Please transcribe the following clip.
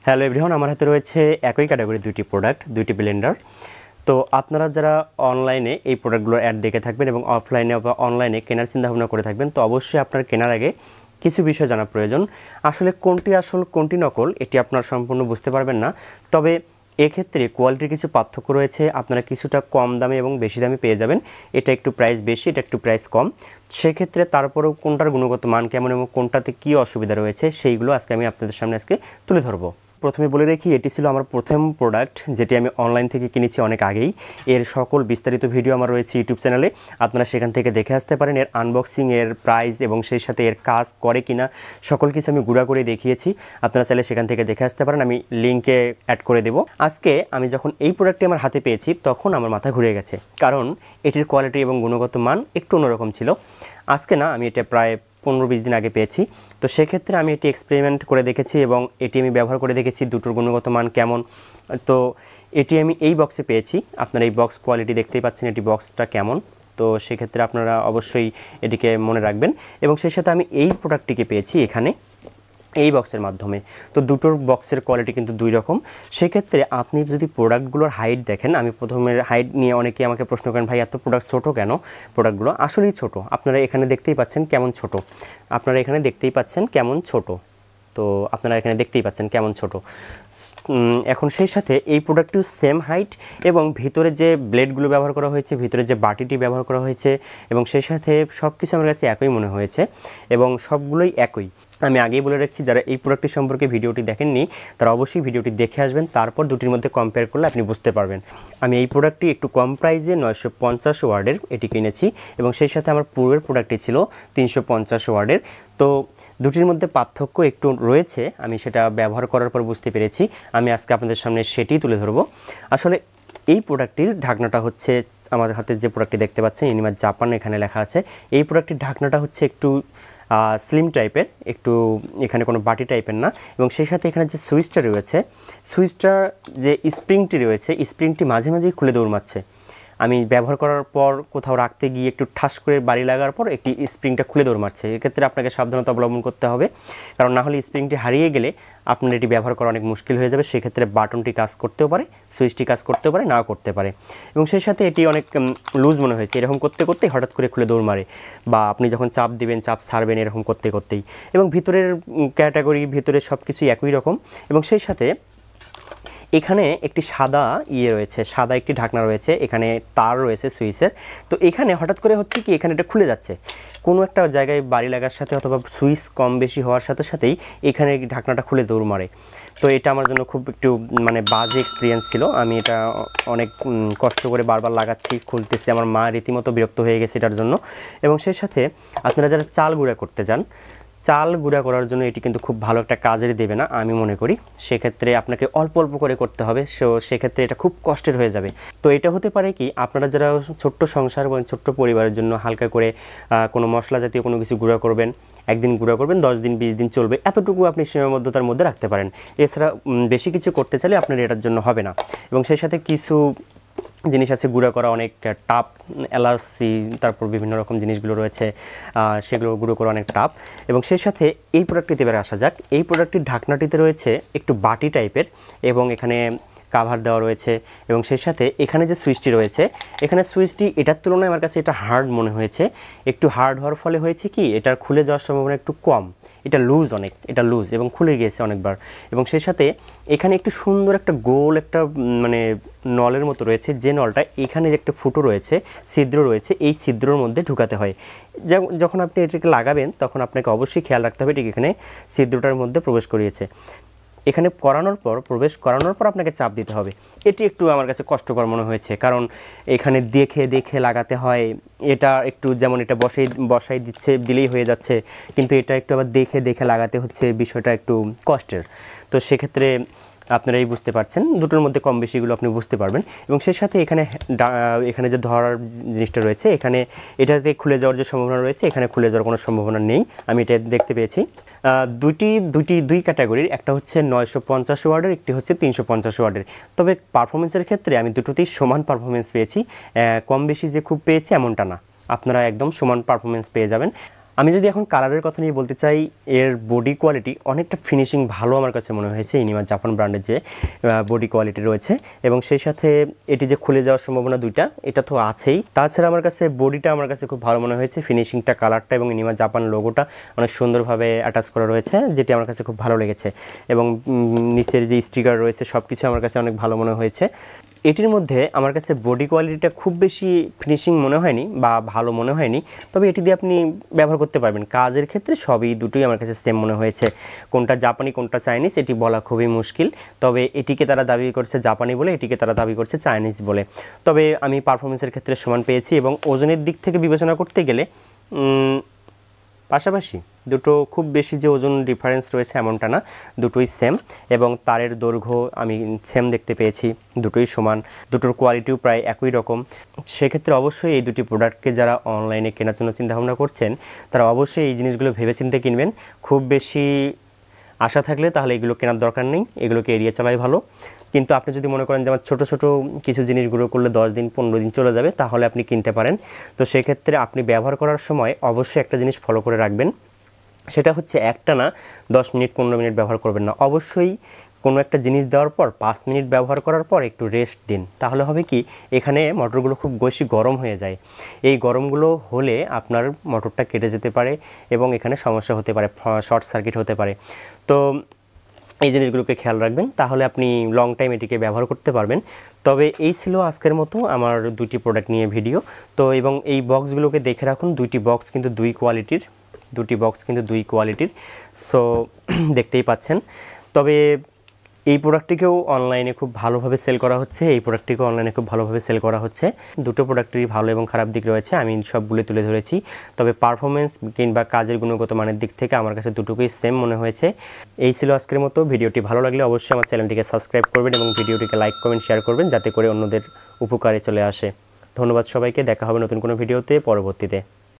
Hello everyone, আমার হাতে রয়েছে একই ক্যাটাগরির দুইটি প্রোডাক্ট, দুইটি ব্লেন্ডার। তো আপনারা যারা অনলাইনে এই প্রোডাক্টগুলোর অ্যাড দেখে থাকবেন এবং অফলাইনে বা অনলাইনে কেনার চিন্তাভাবনা করে থাকবেন, তো অবশ্যই আপনার কেনার আগে কিছু বিষয় জানা প্রয়োজন। আসলে কোনটি আসল কোনটি নকল এটি আপনার সম্পূর্ণ বুঝতে পারবেন না, তবে এক্ষেত্রে কোয়ালিটির কিছু পার্থক্য রয়েছে। আপনারা কিছুটা কম দামে এবং বেশি দামে পেয়ে যাবেন। এটা একটু প্রাইস বেশি, এটা একটু প্রাইস কম। সেক্ষেত্রে তারপরেও কোনটার গুণগত মান কেমন এবং কোনটাতে কী অসুবিধা রয়েছে সেইগুলো আজকে আমি আপনাদের সামনে তুলে ধরবো। প্রথমে বলে রাখি, এটি ছিল আমার প্রথম প্রোডাক্ট যেটি আমি অনলাইন থেকে কিনেছি অনেক আগেই। এর সকল বিস্তারিত ভিডিও আমার রয়েছে ইউটিউব চ্যানেলে, আপনারা সেখান থেকে দেখে আসতে পারেন। এর আনবক্সিং, এর প্রাইস এবং সেই সাথে এর কাজ করে কিনা সকল কিছু আমি গুঁড়া করে দেখিয়েছি। আপনারা চাইলে সেখান থেকে দেখে আসতে পারেন, আমি লিঙ্কে অ্যাড করে দেব। আজকে আমি যখন এই প্রোডাক্টটি আমার হাতে পেয়েছি তখন আমার মাথা ঘুরে গেছে, কারণ এটির কোয়ালিটি এবং গুণগত মান একটু অন্যরকম ছিল। আজকে না, আমি এটা প্রায় 15-20 দিন আগে পেয়েছি। তো সেক্ষেত্রে আমি এটি এক্সপেরিমেন্ট করে দেখেছি এবং এটি আমি ব্যবহার করে দেখেছি দুটোর গুণগত মান কেমন। তো এটি আমি এই বক্সে পেয়েছি, আপনারা এই বক্স কোয়ালিটি দেখতেই পাচ্ছেন, এটি বক্সটা কেমন। তো সেক্ষেত্রে আপনারা অবশ্যই এটিকে মনে রাখবেন। এবং সেই সাথে আমি এই প্রোডাক্টটিকে পেয়েছি এখানে এই বক্সের মাধ্যমে। তো দুটোর বক্সের কোয়ালিটি কিন্তু দুই রকম। সেক্ষেত্রে আপনি যদি প্রোডাক্টগুলোর হাইট দেখেন, আমি প্রথমে হাইট নিয়ে অনেকেই আমাকে প্রশ্ন করেন, ভাই এত প্রোডাক্ট ছোটো কেন? প্রোডাক্টগুলো আসলেই ছোট, আপনারা এখানে দেখতেই পাচ্ছেন কেমন ছোট। তো আপনারা এখানে দেখতেই পাচ্ছেন কেমন ছোট। এখন সেই সাথে এই প্রোডাক্টটিও সেম হাইট এবং ভিতরে যে ব্লেডগুলো ব্যবহার করা হয়েছে, ভিতরে যে বাটিটি ব্যবহার করা হয়েছে এবং সেই সাথে সব কিছু আমার কাছে একই মনে হয়েছে এবং সবগুলোই একই। আমি আগেই বলে রাখছি, যারা এই প্রোডাক্টটি সম্পর্কে ভিডিওটি দেখেননি তারা অবশ্যই ভিডিওটি দেখে আসবেন, তারপর দুটির মধ্যে কম্পেয়ার করলে আপনি বুঝতে পারবেন। আমি এই প্রোডাক্টটি একটু কম প্রাইসে 950 ওয়ার্ডের এটি কিনেছি এবং সেই সাথে আমার পূর্বের প্রোডাক্টটি ছিল 350 ওয়ার্ডের। তো দুটির মধ্যে পার্থক্য একটু রয়েছে, আমি সেটা ব্যবহার করার পর বুঝতে পেরেছি। আমি আজকে আপনাদের সামনে সেটিই তুলে ধরবো। আসলে এই প্রোডাক্টটির ঢাকনাটা হচ্ছে, আমাদের হাতে যে প্রোডাক্টটি দেখতে পাচ্ছেন ইনিমা জাপান এখানে লেখা আছে, এই প্রোডাক্টটির ঢাকনাটা হচ্ছে একটু স্লিম টাইপের, একটু এখানে কোনো বাটি টাইপের না। এবং সেই সাথে এখানে যে সুইচটা রয়েছে, সুইচটার যে স্প্রিংটি রয়েছে, স্প্রিংটি মাঝে মাঝেই খুলে দৌড়মাচ্ছে। আমি ব্যবহার করার পর কোথাও রাখতে গিয়ে একটু ঠাস করে বাড়ি লাগার পর একটি স্প্রিংটা খুলে দৌড় মারছে। এক্ষেত্রে আপনাকে সাবধানতা অবলম্বন করতে হবে, কারণ না হলে স্প্রিংটি হারিয়ে গেলে আপনার এটি ব্যবহার করা অনেক মুশকিল হয়ে যাবে। সেক্ষেত্রে বাটনটি কাজ করতেও পারে, সুইচটি কাজ করতেও পারে, নাও করতে পারে। এবং সেই সাথে এটি অনেক লুজ মনে হয়েছে, এরকম করতে করতেই হঠাৎ করে খুলে দৌড় মারে, বা আপনি যখন চাপ দিবেন চাপ ছাড়বেন এরকম করতে করতেই। এবং ভিতরের ক্যাটাগরি, ভিতরে সব কিছুই একই রকম। এবং সেই সাথে এখানে একটি সাদা রয়েছে, সাদা একটি ঢাকনা রয়েছে, এখানে তার রয়েছে সুইচের। তো এখানে হঠাৎ করে হচ্ছে কি, এখানে এটা খুলে যাচ্ছে কোনো একটা জায়গায় বাড়ি লাগার সাথে অথবা সুইচ কম বেশি হওয়ার সাথে সাথেই এখানে ঢাকনাটা খুলে দৌড় মারে। তো এটা আমার জন্য খুব একটু বাজে এক্সপিরিয়েন্স ছিল। আমি এটা অনেক কষ্ট করে বারবার লাগাচ্ছি, খুলতেছি, আমার মা রীতিমতো বিরক্ত হয়ে গেছে এটার জন্য। এবং সেই সাথে আপনারা যারা চাল গুঁড়া করতে যান, চাল গুঁড়া করার জন্য এটি কিন্তু খুব ভালো একটা কাজের দেবে না আমি মনে করি। সেক্ষেত্রে আপনাকে অল্প অল্প করে করতে হবে, সেক্ষেত্রে এটা খুব কষ্টের হয়ে যাবে। তো এটা হতে পারে কি, আপনারা যারা ছোট্ট সংসার বা ছোট্ট পরিবারের জন্য হালকা করে কোনো মশলা জাতীয় কোনো কিছু গুঁড়া করবেন, একদিন গুঁড়া করবেন, 10 দিন 20 দিন চলবে, এতটুকু আপনি সীমাবদ্ধতার মধ্যে রাখতে পারেন। এছাড়া বেশি কিছু করতে চাইলে আপনার এটার জন্য হবে না। এবং সেই সাথে কিছু জিনিস আছে গুঁড়া করা অনেক টাফ, এলাচি, তারপর বিভিন্ন রকম জিনিসগুলো রয়েছে, সেগুলো গুঁড়ো করা অনেক টাফ। এবং সেই সাথে এই প্রোডাক্টটিতে এবার আসা যাক। এই প্রোডাক্টটির ঢাকনাটিতে রয়েছে একটু বাটি টাইপের এবং এখানে কাভার দেওয়া রয়েছে। এবং সেই সাথে এখানে যে সুইচটি রয়েছে, এখানে সুইচটি এটার তুলনায় আমার কাছে এটা হার্ড মনে হয়েছে। একটু হার্ড হওয়ার ফলে হয়েছে কি, এটার খুলে যাওয়ার সম্ভাবনা একটু কম। এটা লুজ, অনেক এটা লুজ এবং খুলে গিয়েছে অনেকবার। এবং সেই সাথে এখানে একটু সুন্দর একটা গোল একটা নলের মতো রয়েছে, যে নলটা এখানে যে একটা ফুটো রয়েছে, ছিদ্র রয়েছে, এই ছিদ্রর মধ্যে ঢুকাতে হয়। যখন আপনি এটাকে লাগাবেন তখন আপনাকে অবশ্যই খেয়াল রাখতে হবে ঠিক এখানে ছিদ্রটার মধ্যে প্রবেশ করিয়েছে। এখানে প্রবেশ করানোর পর আপনাকে চাপ দিতে হবে। এটি একটু আমার কাছে কষ্টকর মনে হয়েছে, কারণ এখানে দেখে দেখে লাগাতে হয়। এটা একটু যেমন এটা বসাই দিলেই হয়ে যাচ্ছে, কিন্তু এটা একটু আবার দেখে দেখে লাগাতে হচ্ছে, বিষয়টা একটু কষ্টের। তো সেক্ষেত্রে আপনারাই বুঝতে পারছেন, দুটোর মধ্যে কম বেশিগুলো আপনি বুঝতে পারবেন। এবং সেই সাথে এখানে যে ধরার জিনিসটা রয়েছে, এটাতে খুলে যাওয়ার যে সম্ভাবনা রয়েছে, এখানে খুলে যাওয়ার কোনো সম্ভাবনা নেই, আমি এটা দেখতে পেয়েছি। দুই ক্যাটাগরির, একটা হচ্ছে 950 ওয়ার্ডের, একটি হচ্ছে 350 ওয়ার্ডের। তবে পারফরমেন্সের ক্ষেত্রে আমি দুটোতেই সমান পারফরমেন্স পেয়েছি, কম বেশি যে খুব পেয়েছি এমনটা না, আপনারা একদম সমান পারফরমেন্স পেয়ে যাবেন। আমি যদি এখন কালারের কথা নিয়ে বলতে চাই, এর বডি কোয়ালিটি অনেকটা ফিনিশিং ভালো আমার কাছে মনে হয়েছে ইনিমা জাপান ব্র্যান্ডের যে বডি কোয়ালিটি রয়েছে, এবং সেই সাথে এটি যে খুলে যাওয়ার সম্ভাবনা দুইটা এটা তো আছেই। তাছাড়া আমার কাছে বডিটা আমার কাছে খুব ভালো মনে হয়েছে, ফিনিশিংটা, কালারটা এবং ইনিমা জাপান লোগোটা অনেক সুন্দরভাবে অ্যাটাচ করা রয়েছে, যেটি আমার কাছে খুব ভালো লেগেছে। এবং নিচের যে স্টিকার রয়েছে সব কিছু আমার কাছে অনেক ভালো মনে হয়েছে। এটির মধ্যে আমার কাছে বডি কোয়ালিটিটা খুব বেশি ফিনিশিং মনে হয়নি বা ভালো মনে হয়নি, তবে এটি দিয়ে আপনি ব্যবহার করতে পারবেন কাজের ক্ষেত্রে। সবই দুটোই আমার কাছে সেম মনে হয়েছে। কোনটা জাপানি কোনটা চাইনিজ এটি বলা খুবই মুশকিল, তবে এটিকে তারা দাবি করছে জাপানি বলে, এটিকে তারা দাবি করছে চাইনিজ বলে। তবে আমি পারফরমেন্সের ক্ষেত্রে সমান পেয়েছি, এবং ওজনের দিক থেকে বিবেচনা করতে গেলে পাশাপাশি দুটো খুব বেশি যে ওজন ডিফারেন্স রয়েছে এমনটা না, দুটোই সেম। এবং তারের দৈর্ঘ্য আমি সেম দেখতে পেয়েছি, দুটোই সমান, দুটোর কোয়ালিটিও প্রায় একই রকম। সেক্ষেত্রে অবশ্যই এই দুটি প্রোডাক্টকে যারা অনলাইনে কেনার জন্য চিন্তাভাবনা করছেন তারা অবশ্যই এই জিনিসগুলো ভেবেচিন্তে কিনবেন। খুব বেশি আশা থাকলে তাহলে এগুলো কেনার দরকার নেই, এগুলোকে এড়িয়ে চলাই ভালো। কিন্তু আপনি যদি মনে করেন যে আমার ছোটো ছোটো কিছু জিনিসগুলো করলে 10 দিন 15 দিন চলে যাবে, তাহলে আপনি কিনতে পারেন। তো সেক্ষেত্রে আপনি ব্যবহার করার সময় অবশ্যই একটা জিনিস ফলো করে রাখবেন, সেটা হচ্ছে একটা না 10 মিনিট 15 মিনিট ব্যবহার করবেন না। অবশ্যই কোনো একটা জিনিস দেওয়ার পর 5 মিনিট ব্যবহার করার পর একটু রেস্ট দিন। তাহলে হবে কি, এখানে মোটরগুলো খুব বেশি গরম হয়ে যায়। এই গরমগুলো হলে আপনার মোটরটা কেটে যেতে পারে এবং এখানে সমস্যা হতে পারে, শর্ট সার্কিট হতে পারে। তো এই জিনিসগুলোকে খেয়াল রাখবেন, তাহলে আপনি লং টাইম এটিকে ব্যবহার করতে পারবেন। তবে এই ছিল আজকের মতো আমার দুটি প্রোডাক্ট নিয়ে ভিডিও। তো এবং এই বক্সগুলোকে দেখে রাখুন, দুটি বক্স কিন্তু দুই কোয়ালিটির, সো দেখতেই পাচ্ছেন। তবে এই প্রোডাক্টটিকেও অনলাইনে খুব ভালোভাবে সেল করা হচ্ছে, এই প্রোডাক্টটিকেও অনলাইনে খুব ভালোভাবে সেল করা হচ্ছে। দুটো প্রোডাক্টেরই ভালো এবং খারাপ দিক রয়েছে, আমি সবগুলো তুলে ধরেছি। তবে পারফরমেন্স কিংবা কাজের গুণগত মানের দিক থেকে আমার কাছে দুটোকেই সেম মনে হয়েছে। এই ছিল আজকের মতো। ভিডিওটি ভালো লাগলে অবশ্যই আমার চ্যানেলটিকে সাবস্ক্রাইব করবেন এবং ভিডিওটিকে লাইক কমেন্ট শেয়ার করবেন, যাতে করে অন্যদের উপকারে চলে আসে। ধন্যবাদ সবাইকে, দেখা হবে নতুন কোনো ভিডিওতে পরবর্তীতে।